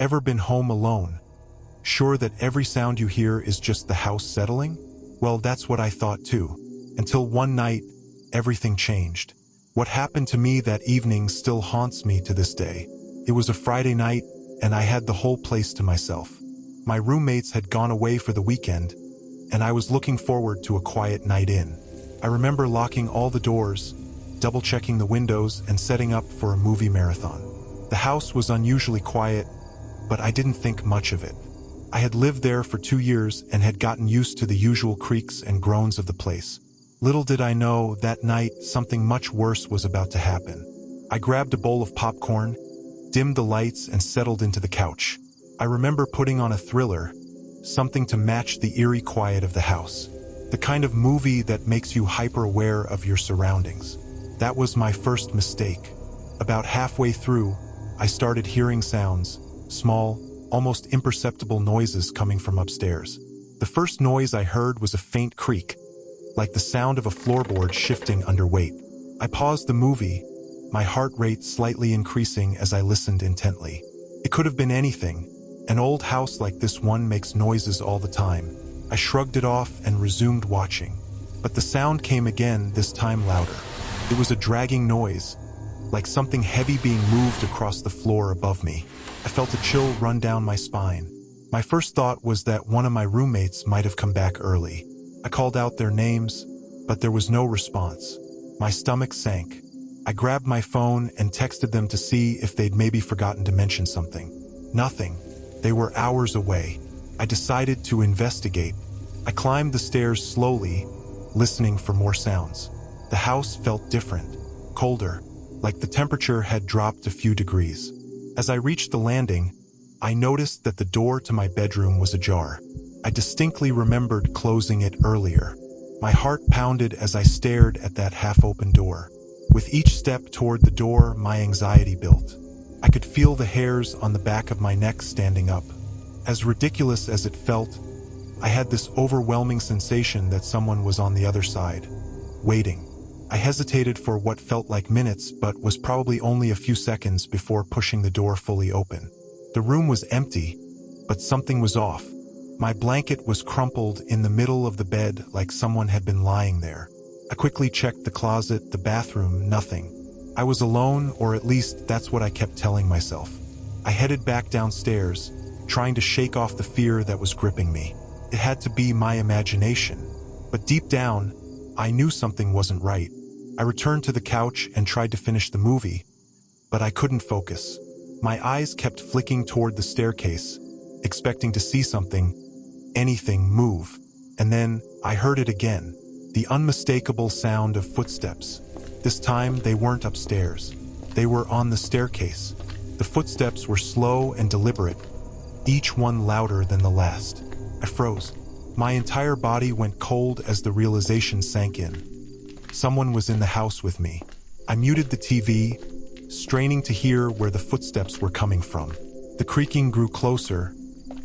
Ever been home alone, sure that every sound you hear is just the house settling? Well, that's what I thought too. Until one night, everything changed. What happened to me that evening still haunts me to this day. It was a Friday night, and I had the whole place to myself. My roommates had gone away for the weekend, and I was looking forward to a quiet night in. I remember locking all the doors, double-checking the windows, and setting up for a movie marathon. The house was unusually quiet, but I didn't think much of it. I had lived there for 2 years and had gotten used to the usual creaks and groans of the place. Little did I know that night something much worse was about to happen. I grabbed a bowl of popcorn, dimmed the lights, and settled into the couch. I remember putting on a thriller, something to match the eerie quiet of the house. The kind of movie that makes you hyper-aware of your surroundings. That was my first mistake. About halfway through, I started hearing sounds, small, almost imperceptible noises coming from upstairs. The first noise I heard was a faint creak, like the sound of a floorboard shifting under weight. I paused the movie, my heart rate slightly increasing as I listened intently. It could have been anything. An old house like this one makes noises all the time. I shrugged it off and resumed watching. But the sound came again, this time louder. It was a dragging noise, like something heavy being moved across the floor above me. I felt a chill run down my spine. My first thought was that one of my roommates might have come back early. I called out their names, but there was no response. My stomach sank. I grabbed my phone and texted them to see if they'd maybe forgotten to mention something. Nothing. They were hours away. I decided to investigate. I climbed the stairs slowly, listening for more sounds. The house felt different, colder, like the temperature had dropped a few degrees. As I reached the landing, I noticed that the door to my bedroom was ajar. I distinctly remembered closing it earlier. My heart pounded as I stared at that half-open door. With each step toward the door, my anxiety built. I could feel the hairs on the back of my neck standing up. As ridiculous as it felt, I had this overwhelming sensation that someone was on the other side, waiting. I hesitated for what felt like minutes, but was probably only a few seconds before pushing the door fully open. The room was empty, but something was off. My blanket was crumpled in the middle of the bed like someone had been lying there. I quickly checked the closet, the bathroom, nothing. I was alone, or at least that's what I kept telling myself. I headed back downstairs, trying to shake off the fear that was gripping me. It had to be my imagination. But deep down, I knew something wasn't right. I returned to the couch and tried to finish the movie, but I couldn't focus. My eyes kept flicking toward the staircase, expecting to see something, anything move. And then I heard it again, the unmistakable sound of footsteps. This time they weren't upstairs. They were on the staircase. The footsteps were slow and deliberate, each one louder than the last. I froze. My entire body went cold as the realization sank in. Someone was in the house with me. I muted the TV, straining to hear where the footsteps were coming from. The creaking grew closer,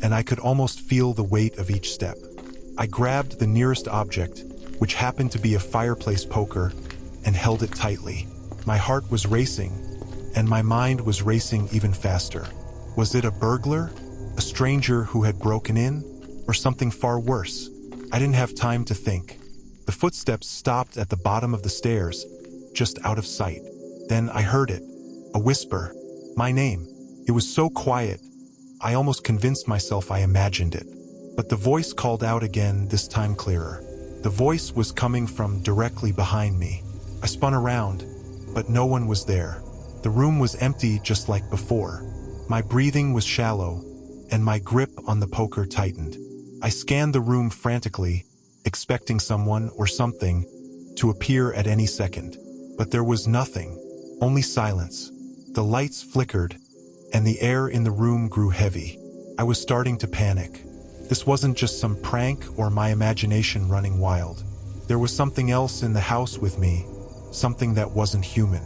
and I could almost feel the weight of each step. I grabbed the nearest object, which happened to be a fireplace poker, and held it tightly. My heart was racing, and my mind was racing even faster. Was it a burglar? A stranger who had broken in? Or something far worse? I didn't have time to think. The footsteps stopped at the bottom of the stairs, just out of sight. Then I heard it, a whisper, my name. It was so quiet, I almost convinced myself I imagined it. But the voice called out again, this time clearer. The voice was coming from directly behind me. I spun around, but no one was there. The room was empty just like before. My breathing was shallow, and my grip on the poker tightened. I scanned the room frantically, expecting someone or something to appear at any second. But there was nothing, only silence. The lights flickered, and the air in the room grew heavy. I was starting to panic. This wasn't just some prank or my imagination running wild. There was something else in the house with me, something that wasn't human.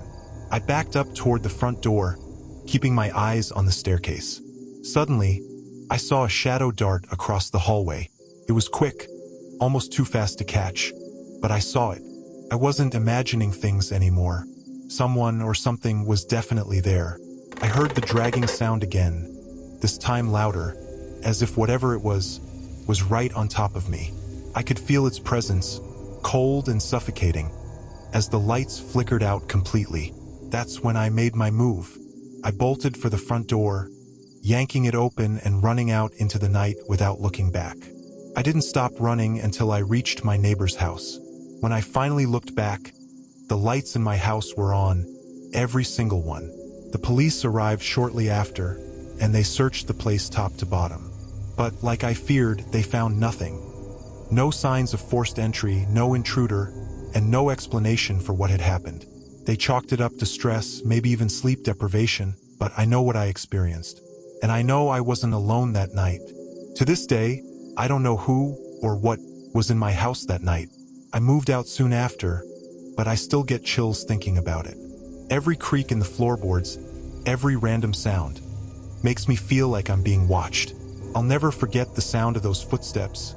I backed up toward the front door, keeping my eyes on the staircase. Suddenly, I saw a shadow dart across the hallway. It was quick, almost too fast to catch, but I saw it. I wasn't imagining things anymore. Someone or something was definitely there. I heard the dragging sound again, the this time louder, as if whatever it was right on top of me. I could feel its presence, cold and suffocating, as the lights flickered out completely. That's when I made my move. I bolted for the front door, yanking it open and running out into the night without looking back. I didn't stop running until I reached my neighbor's house. When I finally looked back, the lights in my house were on, every single one. The police arrived shortly after, and they searched the place top to bottom. But like I feared, they found nothing. No signs of forced entry, no intruder, and no explanation for what had happened. They chalked it up to stress, maybe even sleep deprivation, but I know what I experienced. And I know I wasn't alone that night. To this day, I don't know who or what was in my house that night. I moved out soon after, but I still get chills thinking about it. Every creak in the floorboards, every random sound, makes me feel like I'm being watched. I'll never forget the sound of those footsteps,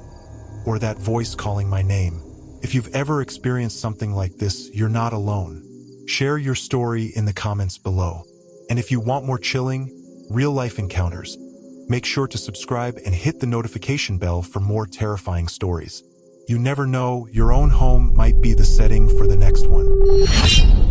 or that voice calling my name. If you've ever experienced something like this, you're not alone. Share your story in the comments below. And if you want more chilling, real-life encounters, make sure to subscribe and hit the notification bell for more terrifying stories. You never know, your own home might be the setting for the next one.